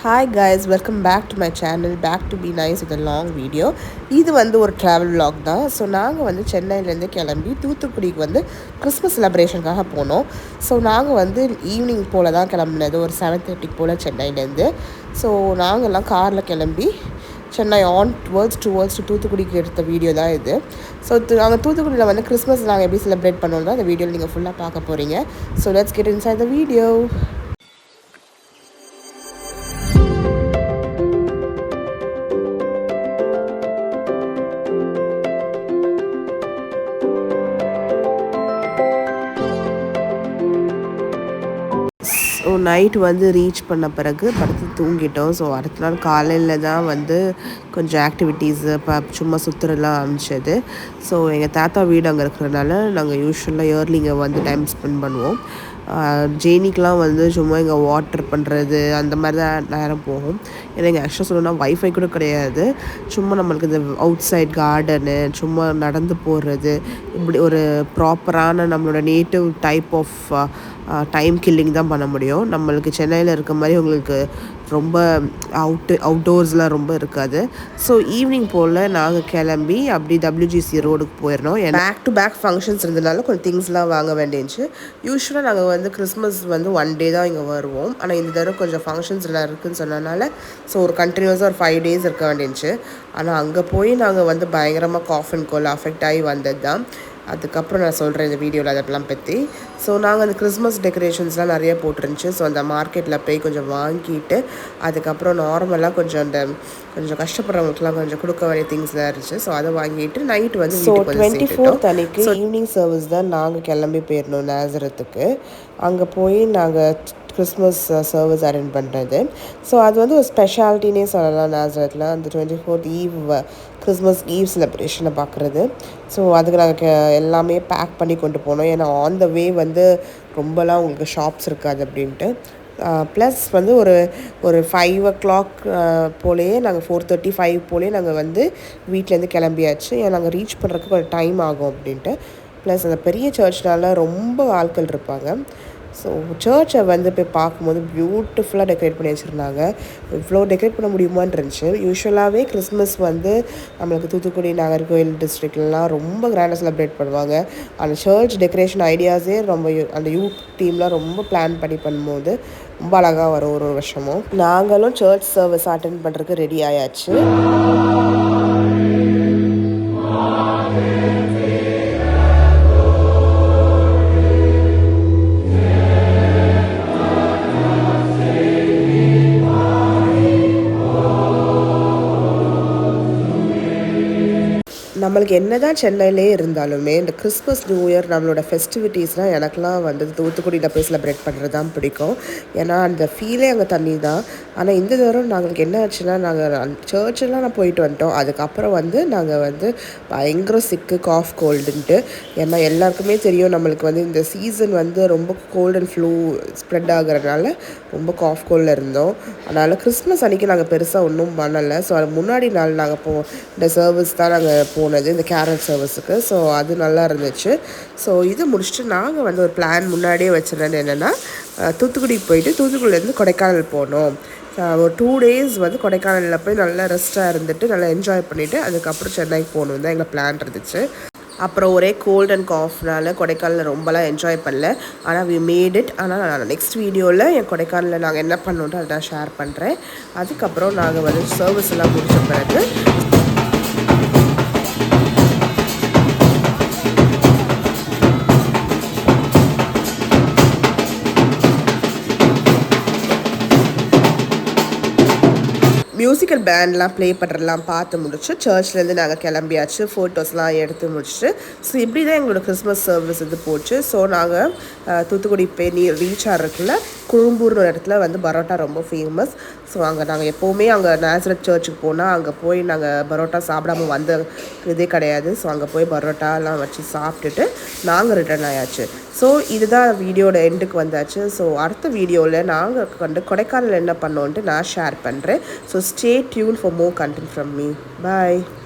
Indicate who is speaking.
Speaker 1: Hi guys, welcome back to my channel. Back to be nice with a long video. இது வந்து ஒரு travel vlog தான். So நாங்கள் வந்து சென்னையிலேருந்து கிளம்பி தூத்துக்குடிக்கு வந்து கிறிஸ்மஸ் செலிப்ரேஷனுக்காக போனோம். ஸோ நாங்கள் வந்து ஈவினிங் போல் தான் கிளம்புனது, ஒரு 7:30 போல் சென்னையிலேருந்து. ஸோ நாங்கள்லாம் காரில் கிளம்பி சென்னை டுவர்ட்ஸ் தூத்துக்குடிக்கு எடுத்த வீடியோ தான் இது. ஸோ நாங்கள் தூத்துக்குடியில் வந்து கிறிஸ்மஸ் நாங்கள் எப்படி செலிப்ரேட் பண்ணோம்னா அந்த வீடியோவில் நீங்கள் ஃபுல்லாக பார்க்க போகிறீங்க. So let's get inside the video. So night வந்து ரீச் பண்ண பிறகு படுத்து தூங்கிட்டோம். ஸோ அடுத்த நாள் காலையில் தான் வந்து கொஞ்சம் ஆக்டிவிட்டீஸு சும்மா சுற்றுறலாம் ஆரம்பிச்சது. ஸோ எங்கள் தாத்தா வீடு அங்கே இருக்கிறதுனால நாங்கள் யூஸ்வலாக இயர்லிங்க வந்து டைம் ஸ்பெண்ட் பண்ணுவோம். ஜெய்னிக்கெலாம் வந்து சும்மா இங்கே வாட்டர் பண்ணுறது அந்த மாதிரி தான் நேரம் போகும். ஏன்னா இங்கே ஆக்சுவலாக சொல்லணும்னா வைஃபை கூட கிடையாது. சும்மா நம்மளுக்கு இந்த அவுட் சைட் கார்டனு, சும்மா நடந்து போகிறது, இப்படி ஒரு ப்ராப்பரான நம்மளோட native type of time killing தான் பண்ண முடியும். நம்மளுக்கு சென்னையில் இருக்க மாதிரி உங்களுக்கு ரொம்ப அவுட்டோர்ஸ்லாம் ரொம்ப இருக்காது. ஸோ ஈவினிங் போல் நாங்கள் கிளம்பி அப்படி WGC ரோடுக்கு போயிடணும். பேக் டு பேக் ஃபங்க்ஷன்ஸ் இருந்ததுனால கொஞ்சம் திங்ஸ்லாம் வாங்க வேண்டியிருந்துச்சு. யூஸ்வலாக நாங்கள் வந்து கிறிஸ்மஸ் வந்து 1 day தான் இங்கே வருவோம். ஆனால் இந்த தடவை கொஞ்சம் ஃபங்க்ஷன்ஸ் எல்லாம் இருக்குதுன்னு சொன்னதுனால ஸோ ஒரு கண்டினியூஸாக ஒரு 5 days இருக்க வேண்டியிருந்துச்சு. ஆனால் அங்கே போய் நாங்கள் வந்து பயங்கரமாக காஃப் அண்ட் கோல்ட் அஃபெக்ட் ஆகி வந்தது தான். அதுக்கப்புறம் நான் சொல்கிறேன் இந்த வீடியோவில் அதெல்லாம் பற்றி. ஸோ நாங்கள் அந்த கிறிஸ்மஸ் டெக்கரேஷன்ஸ்லாம் நிறைய போட்டுருந்துச்சு. ஸோ அந்த மார்க்கெட்டில் போய் கொஞ்சம் வாங்கிட்டு அதுக்கப்புறம் நார்மலாக கொஞ்சம் கஷ்டப்படுறவங்களுக்குலாம் கொஞ்சம் கொடுக்க வேண்டிய திங்ஸ்லாம் இருந்துச்சு. ஸோ அதை வாங்கிட்டு நைட் வந்து ஸோ 24th அன்றைக்கி ஈவினிங் சர்வீஸ் தான் நாங்கள் கிளம்பி போயிடணும் நேசரத்துக்கு. அங்கே போய் நாங்கள் கிறிஸ்மஸ் சர்வீஸ் அட்டெண்ட் பண்ணுறது. ஸோ அது வந்து ஒரு ஸ்பெஷாலிட்டினே சொல்லலாம் நேசரத்தில். அந்த 24th ஈவ் கிறிஸ்மஸ் ஈவ் செலிப்ரேஷனை பார்க்குறது. ஸோ அதுக்கு நாங்கள் எல்லாமே பேக் பண்ணி கொண்டு போனோம். ஏன்னா ஆன் த வே வந்து ரொம்பலாம் உங்களுக்கு ஷாப்ஸ் இருக்காது அப்படின்ட்டு. ப்ளஸ் வந்து ஒரு 5 o'clock போலேயே நாங்கள் 4:35 போலேயே நாங்கள் வந்து வீட்டிலேருந்து கிளம்பியாச்சு. ஏன்னா நாங்கள் ரீச் பண்ணுறதுக்கு கொஞ்சம் டைம் ஆகும் அப்படின்ட்டு. ப்ளஸ் அந்த பெரிய சர்ச்னால ரொம்ப ஆட்கள் இருப்பாங்க. ஸோ சர்ச்சை வந்து போய் பார்க்கும்போது பியூட்டிஃபுல்லாக டெக்கரேட் பண்ணி வச்சுருந்தாங்க. இவ்வளோ டெக்கரேட் பண்ண முடியுமான்னு இருந்துச்சு. யூஸ்வலாகவே கிறிஸ்மஸ் வந்து நம்மளுக்கு தூத்துக்குடி நாகர்கோவில் டிஸ்ட்ரிக்ட்லாம் ரொம்ப கிராண்டாக செலிப்ரேட் பண்ணுவாங்க. அந்த சர்ச் டெக்கரேஷன் ஐடியாஸே ரொம்ப அந்த யூத் டீம்லாம் ரொம்ப பிளான் பண்ணி பண்ணும்போது ரொம்ப அழகாக வரும் ஒரு வருஷமும். நாங்களும் சர்ச் சர்வீஸ் அட்டெண்ட் பண்ணுறதுக்கு ரெடி ஆயாச்சு. நம்மளுக்கு என்ன தான் சென்னையிலே இருந்தாலுமே இந்த கிறிஸ்மஸ் நியூ இயர் நம்மளோட ஃபெஸ்டிவிட்டீஸ்னால் எனக்குலாம் வந்து தூத்துக்குடியில் போய் செலிப்ரேட் பண்ணுறது தான் பிடிக்கும். ஏன்னா அந்த ஃபீலே அங்கே தண்ணி தான். ஆனால் இந்த தடவை நாங்களுக்கு என்ன ஆச்சுன்னா நாங்கள் சர்ச்செல்லாம் நான் போயிட்டு வந்துட்டோம். அதுக்கப்புறம் வந்து நாங்கள் வந்து பயங்கர சிக்கு காஃப் கோல்டுன்ட்டு. ஏன்னா எல்லாருக்குமே தெரியும் நம்மளுக்கு வந்து இந்த சீசன் வந்து ரொம்ப கோல்டு அண்ட் ஃப்ளூ ஸ்ப்ரெட் ஆகிறதுனால ரொம்ப காஃப் கோல்டில் இருந்தோம். அதனால் கிறிஸ்மஸ் அன்றைக்கி நாங்கள் பெருசாக ஒன்றும் பண்ணலை. ஸோ அது முன்னாடி நாள் நாங்கள் இந்த சர்வீஸ் தான் நாங்கள் போனது, இந்த கேரல் சர்வீஸுக்கு. ஸோ அது நல்லா இருந்துச்சு. ஸோ இது முடிச்சுட்டு நாங்கள் வந்து ஒரு பிளான் முன்னாடியே வச்சுருந்தது என்னென்னா தூத்துக்குடிக்கு போயிட்டு தூத்துக்குடியிலேருந்து கொடைக்கானல் போனோம். ஒரு 2 days வந்து கொடைக்கானலில் போய் நல்லா ரெஸ்ட்டாக இருந்துட்டு நல்லா என்ஜாய் பண்ணிவிட்டு அதுக்கப்புறம் சென்னைக்கு போகணும் தான் எங்கள் பிளான் இருந்துச்சு. அப்புறம் ஒரே கோல்ட் அண்ட் காஃப்னால கொடைக்கானலில் ரொம்பலாம் என்ஜாய் பண்ணல. ஆனால் வி மேட் இட். ஆனால் நான் நெக்ஸ்ட் வீடியோவில் என் கொடைக்கானலில் நாங்கள் என்ன பண்ணோன்ட்டு அதை நான் ஷேர் பண்ணுறேன். அதுக்கப்புறம் நாங்கள் வந்து சர்வீஸ் எல்லாம் முடிச்ச பிறகு மியூசிக்கல் பேண்ட்லாம் ப்ளே பண்ணுறதுலாம் பார்த்து முடிச்சு சர்ச்லேருந்து நாங்கள் கிளம்பியாச்சு. ஃபோட்டோஸ்லாம் எடுத்து முடிச்சுட்டு ஸோ இப்படி தான் எங்களோட கிறிஸ்மஸ் சர்வீஸ் இது போச்சு. ஸோ நாங்கள் தூத்துக்குடி போய் ரீச் ஆகிறதுக்குள்ள குழும்பூர்னு ஒரு இடத்துல வந்து பரோட்டா ரொம்ப ஃபேமஸ். ஸோ அங்கே நாங்கள் எப்போவுமே அங்கே நேசரத் சர்ச்சுக்கு போனால் அங்கே போய் நாங்கள் பரோட்டா சாப்பிடாம வந்த இதே கிடையாது. ஸோ அங்கே போய் பரோட்டாலாம் வச்சு சாப்பிட்டுட்டு நாங்கள் ரிட்டர்ன் ஆயாச்சு. ஸோ இதுதான் வீடியோட எண்டுக்கு வந்தாச்சு. ஸோ அடுத்த வீடியோவில் நாங்கள் கொடைக்கானல் என்ன பண்ணோன்ட்டு நான் ஷேர் பண்ணுறேன். So stay tuned for more content from me. Bye.